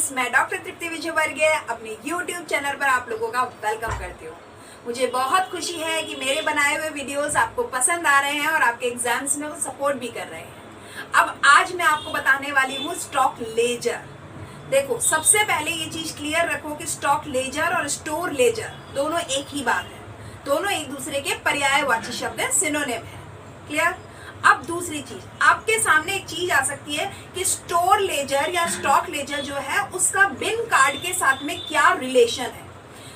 Friends, मैं doctor तृप्ति विजयवर्गीय अपने YouTube channel पर आप लोगों का वेलकम करती हूँ। मुझे बहुत खुशी है कि मेरे बनाए हुए वीडियोस आपको पसंद आ रहे हैं और आपके एग्जाम्स में वो सपोर्ट भी कर रहे हैं। अब आज मैं आपको बताने वाली हूँ स्टॉक लेजर। देखो, सबसे पहले ये चीज क्लियर रखो कि स्टॉक लेजर और स्टोर लेजर दोनों एक ही बात है, दोनों एक दूसरे के पर्यायवाची शब्द है, सिनोनिम है। क्लियर? अब दूसरी चीज, आपके सामने एक चीज आ सकती है कि स्टोर लेजर या स्टॉक लेजर जो है उसका बिन कार्ड के साथ में क्या रिलेशन है।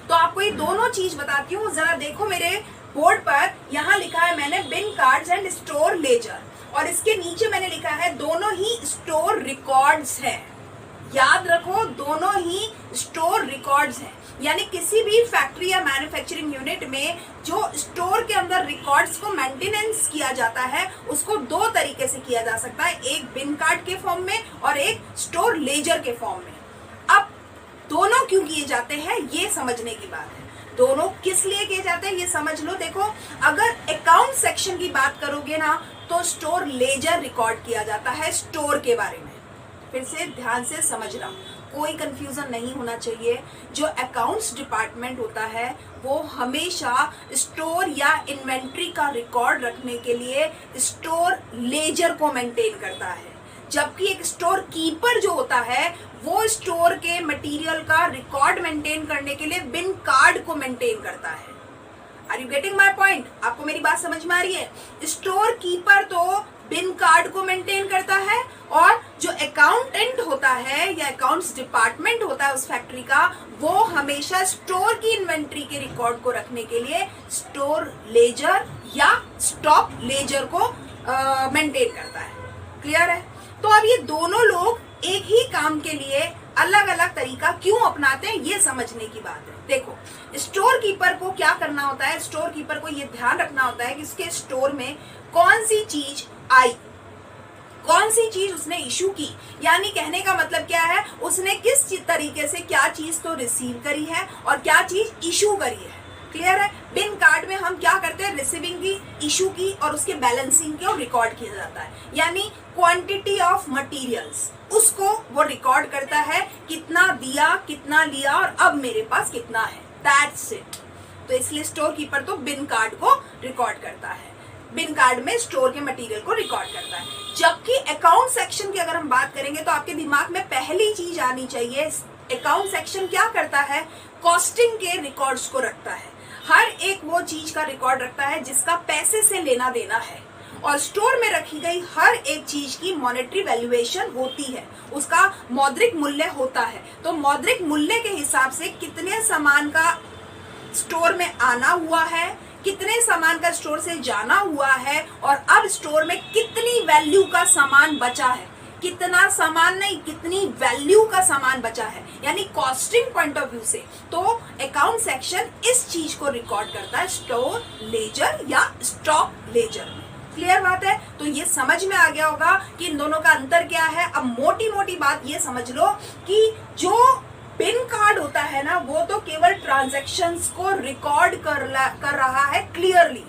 तो आपको ये दोनों चीज बताती हूँ। जरा देखो मेरे बोर्ड पर, यहाँ लिखा है मैंने बिन कार्ड्स एंड स्टोर लेजर, और इसके नीचे मैंने लिखा है दोनों ही स्टोर रिकॉर्ड्स हैं। याद रखो, दोनों ही स्टोर रिकॉर्ड्स हैं। यानी किसी भी फैक्ट्री या मैन्युफैक्चरिंग यूनिट में जो स्टोर के अंदर रिकॉर्ड्स को मेंटेनेंस किया जाता है उसको दो तरीके से किया जा सकता है, एक बिन कार्ड के फॉर्म में और एक स्टोर लेजर के फॉर्म में। अब दोनों क्यों किए जाते हैं ये समझने की बात है। दोनों किस लिए किए जाते हैं ये समझ लो। देखो, अगर अकाउंट सेक्शन की बात करोगे ना तो स्टोर लेजर रिकॉर्ड किया जाता है स्टोर के बारे में। फिर से ध्यान से समझना, कोई कंफ्यूजन नहीं होना चाहिए। जो अकाउंट्स डिपार्टमेंट होता है वो हमेशा स्टोर या इन्वेंट्री का रिकॉर्ड रखने के लिए स्टोर लेजर को मेंटेन करता है, जबकि एक स्टोर कीपर जो होता है वो स्टोर के मटेरियल का रिकॉर्ड मेंटेन करने के लिए बिन कार्ड को मेंटेन करता है। Are you getting my point? आपको मेरी बात समझ में आ रही है? स्टोर कीपर तो बिन कार्ड को मेंटेन करता है और जो अकाउंटेंट होता है या अकाउंट्स डिपार्टमेंट होता है उस फैक्ट्री का, वो हमेशा स्टोर की इन्वेंट्री के रिकॉर्ड को रखने के लिए स्टोर लेजर या स्टॉक लेजर को मेंटेन करता है। क्लियर है? तो अब ये दोनों लोग एक ही काम के लिए अलग अलग तरीका क्यों अपनाते हैं ये समझने की बात है। देखो, स्टोर कीपर को क्या करना होता है, स्टोर कीपर को ये ध्यान रखना होता है कि उसके स्टोर में कौन सी चीज आई, कौन सी चीज उसने इशू की। यानी कहने का मतलब क्या है, उसने किस तरीके से क्या चीज तो रिसीव करी है और क्या चीज इशू करी है। क्लियर है? बिन कार्ड में हम क्या करते हैं, रिसीविंग की, इशू की और उसके बैलेंसिंग को रिकॉर्ड किया जाता है। यानी क्वांटिटी ऑफ मटेरियल्स, उसको वो रिकॉर्ड करता है, कितना दिया, कितना लिया और अब मेरे पास कितना है। That's it. तो इसलिए स्टोर कीपर तो बिन कार्ड को रिकॉर्ड करता है, बिन कार्ड में स्टोर के मटेरियल को रिकॉर्ड करता है। जबकि अकाउंट सेक्शन की अगर हम बात करेंगे तो आपके दिमाग में पहली चीज आनी चाहिए, अकाउंट सेक्शन क्या करता है, कॉस्टिंग के रिकॉर्ड्स को रखता है। हर एक वो चीज का रिकॉर्ड रखता है जिसका पैसे से लेना देना है, और स्टोर में रखी गई हर एक चीज की मॉनेटरी वैल्यूएशन होती है, उसका मौद्रिक मूल्य होता है। तो मौद्रिक मूल्य के हिसाब से कितने सामान का स्टोर में आना हुआ है, कितने सामान का स्टोर से जाना हुआ है और अब स्टोर में कितनी वैल्यू का सामान बचा है, कितना सामान नहीं कितनी वैल्यू का सामान बचा है, यानी कॉस्टिंग पॉइंट ऑफ व्यू से। तो अकाउंट सेक्शन इस चीज को रिकॉर्ड करता है स्टोर लेजर या स्टॉक लेजर में। क्लियर बात है? तो ये समझ में आ गया होगा कि इन दोनों का अंतर क्या है। अब मोटी मोटी बात ये समझ लो कि जो बिन कार्ड होता है ना वो तो केवल ट्रांजैक्शंस को रिकॉर्ड कर रहा है क्लियरली,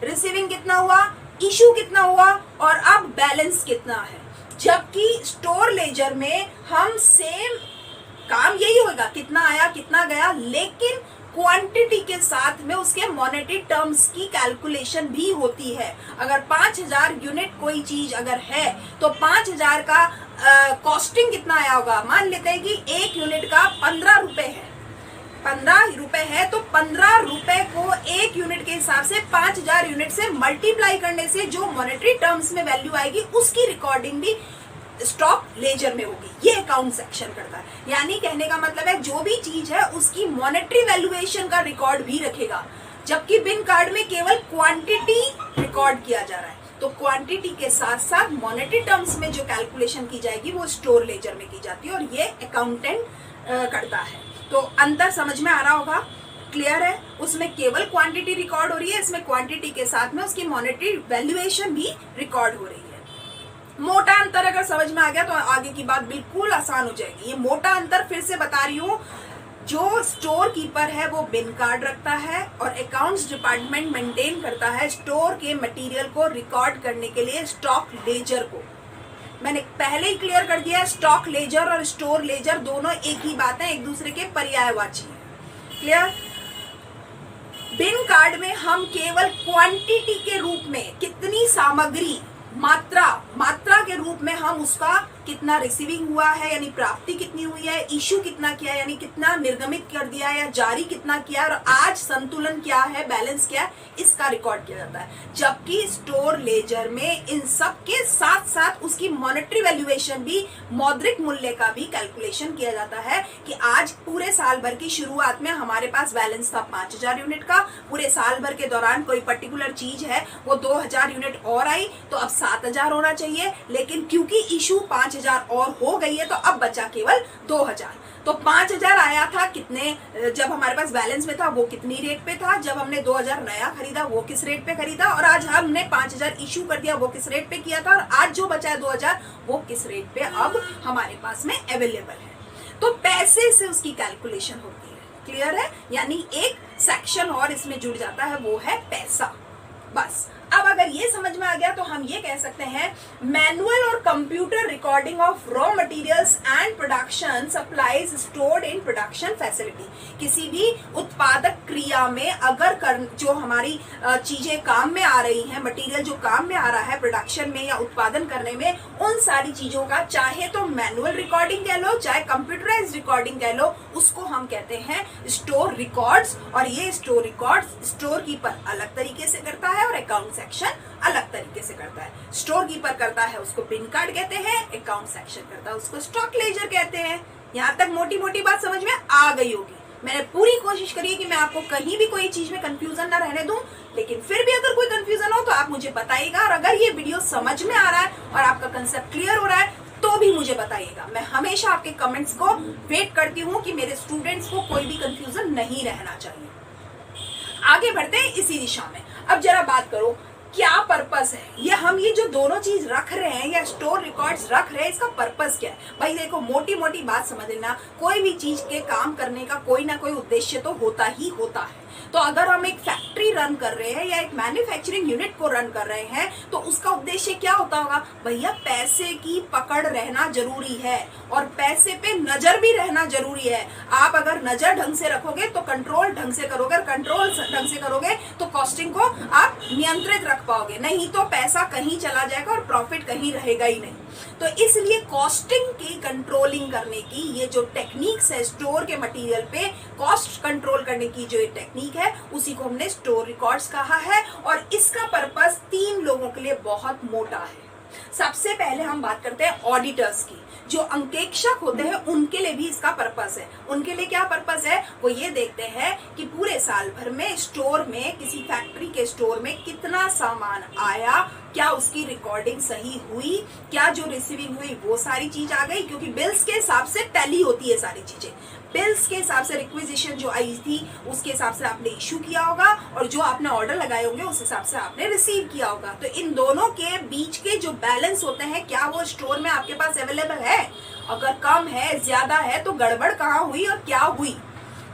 रिसीविंग कितना हुआ, इशू कितना हुआ और अब बैलेंस कितना है। जबकि स्टोर लेजर में हम सेम काम यही होगा, कितना आया कितना गया, लेकिन क्वांटिटी के साथ में उसके मॉनेटरी टर्म्स की कैलकुलेशन भी होती है। अगर 5000 यूनिट कोई चीज अगर है तो 5000 का कॉस्टिंग कितना आया होगा। मान लेते हैं कि एक यूनिट का 15 रुपए है, 15 रुपए है, तो 15 रुपए को एक यूनिट के हिसाब से 5000 यूनिट से मल्टीप्लाई करने से जो मॉनेटरी टर्म्स में वैल्यू आएगी उसकी रिकॉर्डिंग भी स्टॉक लेजर में होगी। ये अकाउंट सेक्शन करता है। यानी कहने का मतलब है जो भी चीज है उसकी मॉनेटरी वैल्यूएशन का रिकॉर्ड भी रखेगा, जबकि बिन कार्ड में केवल क्वांटिटी रिकॉर्ड किया जा रहा है। तो क्वांटिटी के साथ साथ मॉनेटरी टर्म्स में जो कैलकुलेशन की जाएगी वो स्टोर लेजर में की जाती है और ये अकाउंटेंट करता है। तो अंतर समझ में आ रहा होगा? क्लियर है? उसमें केवल क्वांटिटी रिकॉर्ड हो रही है, इसमें क्वांटिटी के साथ में उसकी मॉनेटरी वैल्यूएशन भी रिकॉर्ड हो रही है। मोटा अंतर अगर समझ में आ गया तो आगे की बात बिल्कुल आसान हो जाएगी। ये मोटा अंतर फिर से बता रही हूँ, जो स्टोर कीपर है वो बिन कार्ड रखता है और अकाउंट्स डिपार्टमेंट मेंटेन करता है स्टोर के मटेरियल को रिकॉर्ड करने के लिए स्टॉक लेजर को। मैंने पहले ही क्लियर कर दिया है, स्टॉक लेजर और स्टोर लेजर दोनों एक ही बात है, एक दूसरे के पर्यायवाची है। क्लियर? बिन कार्ड में हम केवल क्वांटिटी के रूप में कितनी सामग्री, मात्रा के रूप में हम उसका कितना रिसीविंग हुआ है यानी प्राप्ति कितनी हुई है, इशू कितना किया है यानी कितना निर्गमित कर दिया है या जारी कितना किया है, और आज संतुलन क्या है, बैलेंस क्या है, इसका रिकॉर्ड किया जाता है। जबकि स्टोर लेजर में इन सब के साथ साथ उसकी मॉनेटरी वैल्यूएशन भी, मौद्रिक मूल्य का भी कैलकुलेशन किया जाता है कि आज पूरे साल भर की शुरुआत में हमारे पास बैलेंस था 5000 यूनिट का, पूरे साल भर के दौरान कोई पर्टिकुलर चीज है वो 2000 यूनिट और आई तो अब 7000 होना चाहिए, लेकिन क्योंकि इशू 5000 और हो गई है तो अब बचा केवल 2000। तो 5000 आया था कितने, जब हमारे पास बैलेंस में था वो कितनी रेट पे था, जब हमने 2000 नया खरीदा वो किस रेट पे खरीदा, और आज हमने 5000 इशू कर दिया वो किस रेट पे किया था, और आज जो बचा है 2000 वो किस रेट पे अब हमारे पास में अवेलेबल है। तो पैसे से उसकी कैलकुलेशन होती है। क्लियर है? यानी एक सेक्शन और इसमें जुड़ जाता है, वो है पैसा। बस अब अगर ये समझ में आ गया तो हम ये कह सकते हैं मैनुअल और computer recording of raw materials and production supplies stored in production facility. किसी भी उत्पादक क्रिया में अगर जो हमारी चीजें काम में आ रही हैं, मटेरियल जो काम में आ रहा है प्रोडक्शन में या उत्पादन करने में, उन सारी चीजों का चाहे तो मैनुअल रिकॉर्डिंग कह लो चाहे कंप्यूटराइज्ड रिकॉर्डिंग कह लो, उसको हम कहते हैं स्टोर रिकॉर्ड्स। और ये स्टोर रिकॉर्ड्स स्टोर कीपर अलग तरीके से करता है और अकाउंट सेक्शन अलग तरीके से करता है। स्टोर कीपर करता है उसको बिन कार्ड कहते हैं, अकाउंट सेक्शन करता है उसको स्टॉक लेजर कहते हैं। यहाँ तक मोटी मोटी बात समझ में आ गई होगी। मैंने पूरी कोशिश करी है कि मैं आपको कहीं भी कोई चीज में कंफ्यूजन ना रहने दूं, लेकिन फिर भी अगर कोई कंफ्यूजन हो तो आप मुझे बताइएगा, और अगर ये वीडियो समझ में आ रहा है और आपका कंसेप्ट क्लियर हो रहा है तो भी मुझे बताइएगा। मैं हमेशा आपके कमेंट्स को वेट करती हूँ कि मेरे स्टूडेंट्स को कोई भी कंफ्यूजन नहीं रहना चाहिए। आगे बढ़ते हैं इसी दिशा में। अब जरा बात करो क्या पर्पस है, ये जो दोनों चीज रख रहे हैं या स्टोर रिकॉर्ड्स रख रहे हैं, इसका पर्पस क्या है। भाई देखो, मोटी मोटी बात समझ लेना, कोई भी चीज के काम करने का कोई ना कोई उद्देश्य तो होता ही होता है। तो अगर हम एक फैक्ट्री रन कर रहे हैं या एक मैन्युफैक्चरिंग यूनिट को रन कर रहे हैं तो उसका उद्देश्य क्या होता होगा, भैया पैसे की पकड़ रहना जरूरी है और पैसे पे नजर भी रहना जरूरी है। आप अगर नजर ढंग से रखोगे तो कंट्रोल ढंग से करोगे, कंट्रोल ढंग से करोगे तो कॉस्टिंग को आप नियंत्रित रख पाओगे, नहीं तो पैसा कहीं चला जाएगा और प्रॉफिट कहीं रहेगा ही नहीं। तो इसलिए कॉस्टिंग की कंट्रोलिंग करने की ये जो टेक्निक्स है, स्टोर के मटेरियल पे कॉस्ट कंट्रोल करने की जो टेक्निक है, उसी को हमने स्टोर रिकॉर्ड्स कहा है। और इसका पर्पस 3 लोगों के लिए बहुत मोटा है। सबसे पहले हम बात करते हैं ऑडिटर्स की, जो अंकेक्षक होते हैं उनके लिए भी इसका पर्पस है। उनके लिए क्या पर्पस है, वो ये देखते हैं कि पूरे साल भर में स्टोर में, किसी फैक्ट्री के स्टोर में कितना सामान आया, क्या उसकी रिकॉर्डिंग सही हुई, क्या जो रिसीविंग हुई वो सारी चीज आ गई, क्योंकि बिल्स के हिसाब से टैली होती है सारी चीजें। बिल्स के हिसाब से रिक्विजिशन जो आई थी उसके हिसाब से आपने इशू किया होगा, और जो आपने ऑर्डर लगाए होंगे उस हिसाब से आपने रिसीव किया होगा। तो इन दोनों के बीच के जो बैलेंस होते हैं, क्या वो स्टोर में आपके पास अवेलेबल है, अगर कम है ज्यादा है तो गड़बड़ कहाँ हुई और क्या हुई,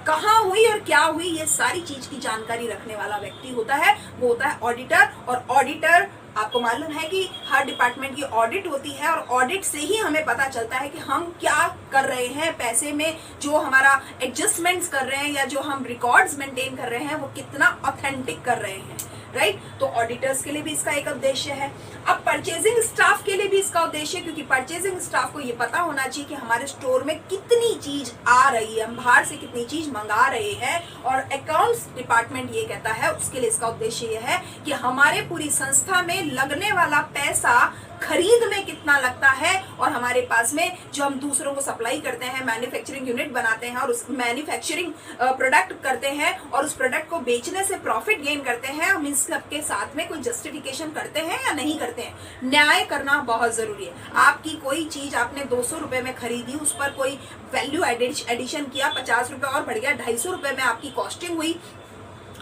कहाँ हुई और क्या हुई, ये सारी चीज की जानकारी रखने वाला व्यक्ति होता है, वो होता है ऑडिटर। और ऑडिटर, आपको मालूम है कि हर डिपार्टमेंट की ऑडिट होती है और ऑडिट से ही हमें पता चलता है कि हम क्या कर रहे हैं पैसे में, जो हमारा एडजस्टमेंट्स कर रहे हैं या जो हम रिकॉर्ड्स मेंटेन कर रहे हैं वो कितना ऑथेंटिक कर रहे हैं, राइट। तो ऑडिटर्स के लिए भी इसका एक उद्देश्य है। अब परचेजिंग स्टाफ के लिए भी इसका उद्देश्य है, क्योंकि परचेजिंग स्टाफ को ये पता होना चाहिए कि हमारे स्टोर में कितनी चीज आ रही है, हम बाहर से कितनी चीज मंगा रहे हैं। और अकाउंट्स डिपार्टमेंट ये कहता है, उसके लिए इसका उद्देश्य ये है कि हमारे पूरी संस्था में लगने वाला पैसा खरीद में कितना लगता है, और हमारे पास में जो हम दूसरों को सप्लाई करते हैं, मैन्युफैक्चरिंग यूनिट बनाते हैं और उस मैन्युफैक्चरिंग प्रोडक्ट करते हैं और उस प्रोडक्ट को बेचने से प्रॉफिट गेन करते हैं, हम इस सबके साथ में कोई जस्टिफिकेशन करते हैं या नहीं करते हैं। न्याय करना बहुत जरूरी है। आपकी कोई चीज आपने 200 रुपए में खरीदी, उस पर कोई वैल्यू एडिशन किया, 50 रुपए और बढ़ गया, 250 रुपए में आपकी कॉस्टिंग हुई,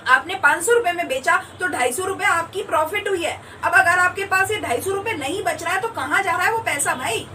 आपने 500 रुपए में बेचा तो 250 रुपए आपकी प्रॉफिट हुई है। अब अगर आपके पास ये 250 रुपए नहीं बच रहा है तो कहाँ जा रहा है वो पैसा भाई।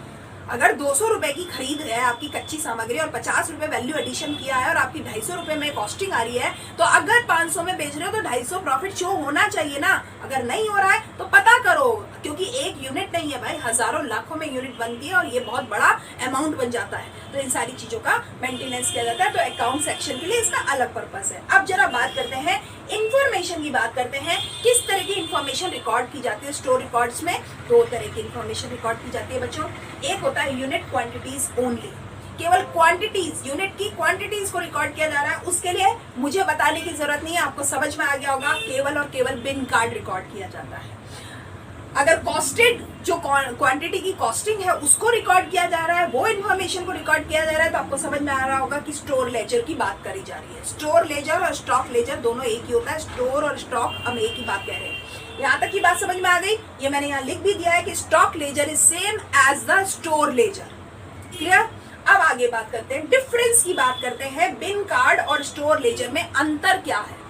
अगर 200 रुपए की खरीद है आपकी कच्ची सामग्री और 50 रुपए वैल्यू एडिशन किया है और आपकी 250 रुपए में कॉस्टिंग आ रही है, तो अगर 500 में बेच रहे हो तो 250 प्रॉफिट शो होना चाहिए ना। अगर नहीं हो रहा है तो पता करो, क्योंकि क्योंकि एक यूनिट नहीं है भाई, हजारों लाखों में यूनिट बनती है और ये बहुत बड़ा अमाउंट बन जाता है। तो इन सारी चीजों का मेंटेनेंस किया जाता है। तो अकाउंट सेक्शन के लिए इसका अलग पर्पस है। अब जरा बात करते हैं इंफॉर्मेशन की, बात करते हैं किस तरह की इंफॉर्मेशन रिकॉर्ड की जाती है स्टोर रिकॉर्ड्स में। दो तरह की इंफॉर्मेशन रिकॉर्ड की जाती है बच्चों। एक होता है यूनिट क्वांटिटीज ओनली, केवल क्वांटिटीज, यूनिट की क्वांटिटीज को रिकॉर्ड किया जा रहा है। उसके लिए मुझे बताने की जरूरत नहीं है, आपको समझ में आ गया होगा, केवल और केवल बिन कार्ड रिकॉर्ड किया जाता है। अगर कॉस्टेड जो क्वांटिटी की कॉस्टिंग है उसको रिकॉर्ड किया जा रहा है, वो इन्फॉर्मेशन को रिकॉर्ड किया जा रहा है, तो आपको समझ में आ रहा होगा कि स्टोर लेजर की बात करी जा रही है। स्टोर लेजर और स्टॉक लेजर दोनों एक ही होता है। स्टोर और स्टॉक हम एक ही बात कह रहे हैं। यहाँ तक की बात समझ में आ गई। ये मैंने यहाँ लिख भी दिया है कि stock ledger is same as the store ledger. Clear? अब आगे बात करते हैं, डिफरेंस की बात करते हैं। बिन कार्ड और स्टोर लेजर में अंतर क्या है?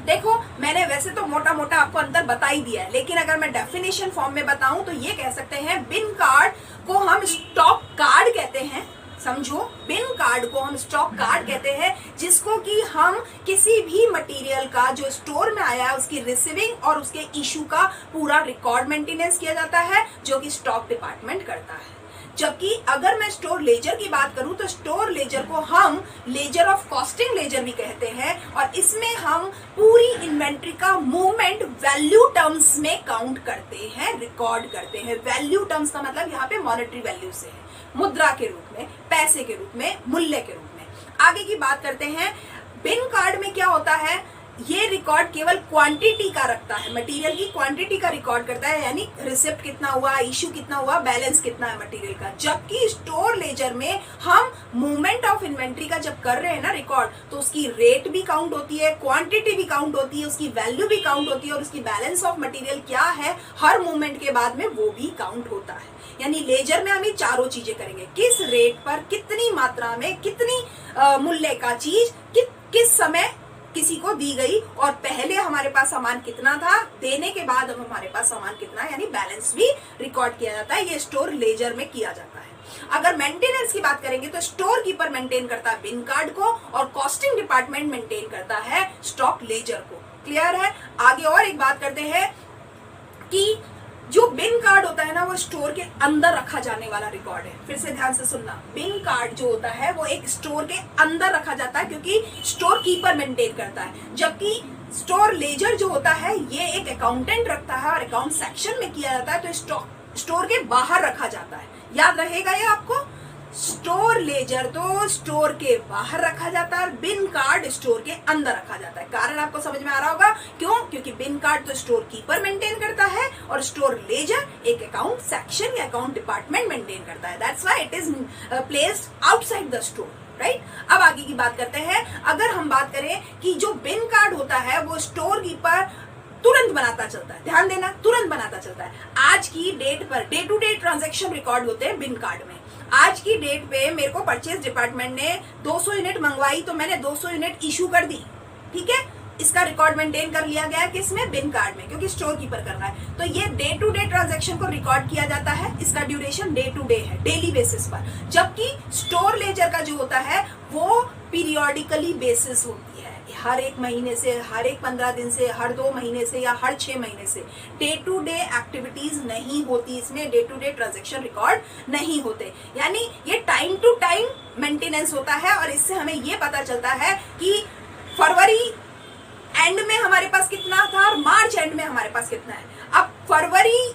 देखो, मैंने वैसे तो मोटा मोटा आपको अंतर बता ही दिया है, लेकिन अगर मैं डेफिनेशन फॉर्म में बताऊं तो ये कह सकते हैं बिन कार्ड को हम स्टॉक कार्ड कहते हैं। समझो, बिन कार्ड को हम स्टॉक कार्ड कहते हैं, जिसको कि हम किसी भी मटेरियल का जो स्टोर में आया है उसकी रिसीविंग और उसके इशू का पूरा रिकॉर्ड मेंटेनेंस किया जाता है, जो कि स्टॉक डिपार्टमेंट करता है। जबकि अगर मैं स्टोर लेजर की बात करूं तो स्टोर लेजर को हम लेजर ऑफ कॉस्टिंग लेजर भी कहते हैं, और इसमें हम पूरी इन्वेंट्री का मूवमेंट वैल्यू टर्म्स में काउंट करते हैं, रिकॉर्ड करते हैं। वैल्यू टर्म्स का मतलब यहाँ पे मॉनेटरी वैल्यू से है, मुद्रा के रूप में, पैसे के रूप में, मूल्य के रूप में। आगे की बात करते हैं, बिन कार्ड में क्या होता है, ये रिकॉर्ड केवल क्वांटिटी का रखता है, मटेरियल की क्वांटिटी का रिकॉर्ड करता है, यानी रिसिप्ट कितना हुआ, इशू कितना हुआ, बैलेंस कितना है मटेरियल का। जबकि स्टोर लेजर में हम मूवमेंट ऑफ इन्वेंट्री का जब कर रहे हैं ना रिकॉर्ड, तो उसकी रेट भी काउंट होती है, क्वांटिटी भी काउंट होती है, उसकी वैल्यू भी काउंट होती है, और उसकी बैलेंस ऑफ मटेरियल क्या है हर मूवमेंट के बाद में वो भी काउंट होता है। यानी लेजर में हम ये चारों चीजें करेंगे, किस रेट पर, कितनी मात्रा में, कितनी मूल्य का चीज किस समय किसी को दी गई, और पहले हमारे पास सामान कितना था, देने के बाद अब हमारे पास सामान कितना, यानी बैलेंस भी रिकॉर्ड किया जाता है। ये स्टोर लेजर में किया जाता है। अगर मेंटेनेंस की बात करेंगे तो स्टोर कीपर मेंटेन करता है बिन कार्ड को, और कॉस्टिंग डिपार्टमेंट मेंटेन करता है स्टॉक लेजर को। क्लियर है? आगे और एक बात करते हैं कि जो बिन कार्ड होता है ना, वो स्टोर के अंदर रखा जाने वाला रिकॉर्ड है। फिर से ध्यान से सुनना, बिन कार्ड जो होता है वो एक स्टोर के अंदर रखा जाता है, क्योंकि स्टोर कीपर मेंटेन करता है। जबकि स्टोर लेजर जो होता है ये एक अकाउंटेंट रखता है, और अकाउंट सेक्शन में किया जाता है, तो स्टोर के बाहर रखा जाता है। याद रहेगा ये आपको, स्टोर लेजर तो स्टोर के बाहर रखा जाता है, बिन कार्ड स्टोर के अंदर रखा जाता है। कारण आपको समझ में आ रहा होगा क्यों? क्योंकि बिन कार्ड तो स्टोर कीपर मेंटेन करता है, और स्टोर लेजर एक अकाउंट सेक्शन या अकाउंट डिपार्टमेंट मेंटेन करता है। That's why it is placed outside the store, right? अब आगे की बात करते हैं। अगर हम बात करें कि जो बिन कार्ड होता है वो स्टोर कीपर तुरंत बनाता चलता है, ध्यान देना, तुरंत बनाता चलता है। आज की डेट पर day to day transaction record होते हैं बिन कार्ड में। आज की डेट पे मेरे को परचेज डिपार्टमेंट ने 200 यूनिट मंगवाई, तो मैंने 200 यूनिट इशू कर दी, ठीक है? इसका रिकॉर्ड मेंटेन कर लिया गया किसमें? बिन कार्ड में, क्योंकि स्टोर कीपर कर रहा है। तो ये डे टू डे ट्रांजैक्शन को रिकॉर्ड किया जाता है, इसका ड्यूरेशन डे टू डे है, डेली बेसिस पर। जबकि स्टोर लेजर का जो होता है वो पीरियोडिकली बेसिस होती है, हर एक महीने से, हर एक 15 दिन से, हर 2 महीने से, या हर 6 महीने से। डे टू डे एक्टिविटीज नहीं होती इसमें, day to day transaction record नहीं होते। यानी ये टाइम टू टाइम मेंटेनेंस होता है, और इससे हमें ये पता चलता है कि फरवरी एंड में हमारे पास कितना था और मार्च एंड में हमारे पास कितना है। अब फरवरी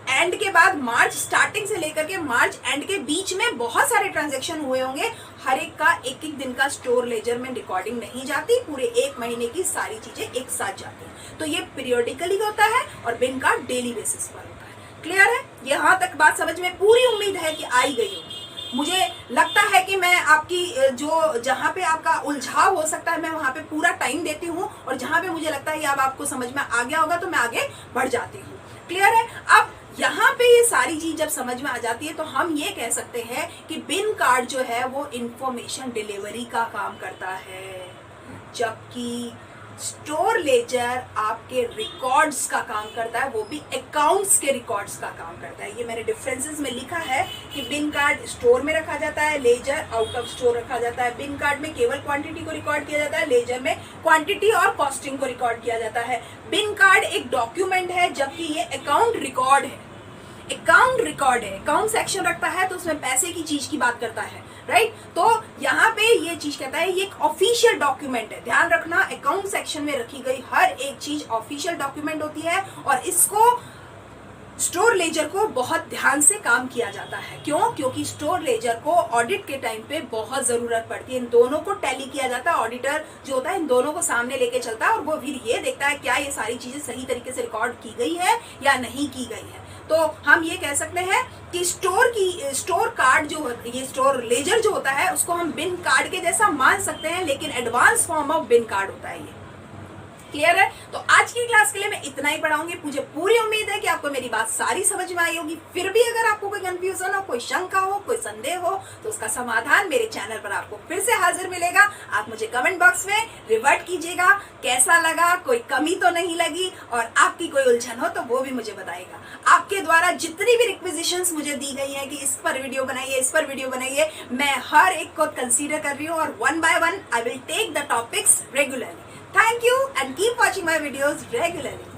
एंड के बाद मार्च स्टार्टिंग से लेकर के मार्च एंड के बीच में बहुत सारे ट्रांजैक्शन हुए होंगे, हर एक का एक एक दिन का स्टोर लेजर में रिकॉर्डिंग नहीं जाती, पूरे एक महीने की सारी चीजें एक साथ जाती हैं। तो ये पीरियोडिकली होता है, और बिन का डेली बेसिस पर होता है। क्लियर है? यहाँ तक बात समझ में पूरी उम्मीद है कि आई गई होगी। मुझे लगता है कि मैं आपकी जो जहाँ पे आपका उलझाव हो सकता है मैं वहाँ पे पूरा टाइम देती हूँ, और जहाँ पे मुझे लगता है कि अब आपको समझ में आ गया होगा तो मैं आगे बढ़ जाती हूँ। क्लियर है? अब यहाँ पे ये सारी चीज जब समझ में आ जाती है तो हम ये कह सकते हैं कि बिन कार्ड जो है वो इंफॉर्मेशन डिलीवरी का काम करता है, जबकि स्टोर लेजर आपके रिकॉर्ड्स का काम करता है, वो भी अकाउंट्स के रिकॉर्ड्स का काम करता है। ये मैंने डिफरेंसेस में लिखा है कि बिन कार्ड स्टोर में रखा जाता है, लेजर आउट ऑफ स्टोर रखा जाता है। बिन कार्ड में केवल क्वांटिटी को रिकॉर्ड किया जाता है, लेजर में क्वांटिटी और कॉस्टिंग को रिकॉर्ड किया जाता है। बिन कार्ड एक डॉक्यूमेंट है, जबकि ये अकाउंट रिकॉर्ड है। अकाउंट रिकॉर्ड है, अकाउंट सेक्शन रखता है तो उसमें पैसे की चीज की बात करता है, राइट। तो यहाँ पे ये चीज कहता है ये एक ऑफिशियल डॉक्यूमेंट है। ध्यान रखना, अकाउंट सेक्शन में रखी गई हर एक चीज ऑफिशियल डॉक्यूमेंट होती है और इसको स्टोर लेजर को बहुत ध्यान से काम किया जाता है। क्यों? क्योंकि स्टोर लेजर को ऑडिट के टाइम पे बहुत जरूरत पड़ती है। इन दोनों को टैली किया जाता है, ऑडिटर जो होता है इन दोनों को सामने लेके चलता है और वो फिर ये देखता है क्या ये सारी चीजें सही तरीके से रिकॉर्ड की गई है या नहीं की गई है। तो हम ये कह सकते हैं कि स्टोर कार्ड जो ये स्टोर लेजर जो होता है उसको हम बिन कार्ड के जैसा मान सकते हैं, लेकिन advance form of bin card होता है ये। क्लियर है? तो आज की क्लास के लिए मैं इतना ही पढ़ाऊंगी। मुझे पूरी उम्मीद है कि आपको मेरी बात सारी समझ में आई होगी। फिर भी अगर आपको कोई कंफ्यूजन हो, कोई शंका हो, कोई संदेह हो, तो उसका समाधान मेरे चैनल पर आपको फिर से हाजिर मिलेगा। आप मुझे कमेंट बॉक्स में रिवर्ट कीजिएगा कैसा लगा, कोई कमी तो नहीं लगी, और आपकी कोई उलझन हो तो वो भी मुझे बताइएगा। आपके द्वारा जितनी भी रिक्वेजिशंस मुझे दी गई है कि इस पर वीडियो बनाइए, इस पर वीडियो बनाइए, मैं हर एक को कंसीडर कर रही हूँ और one by one I will take the topics regularly. Thank you and keep watching my videos regularly.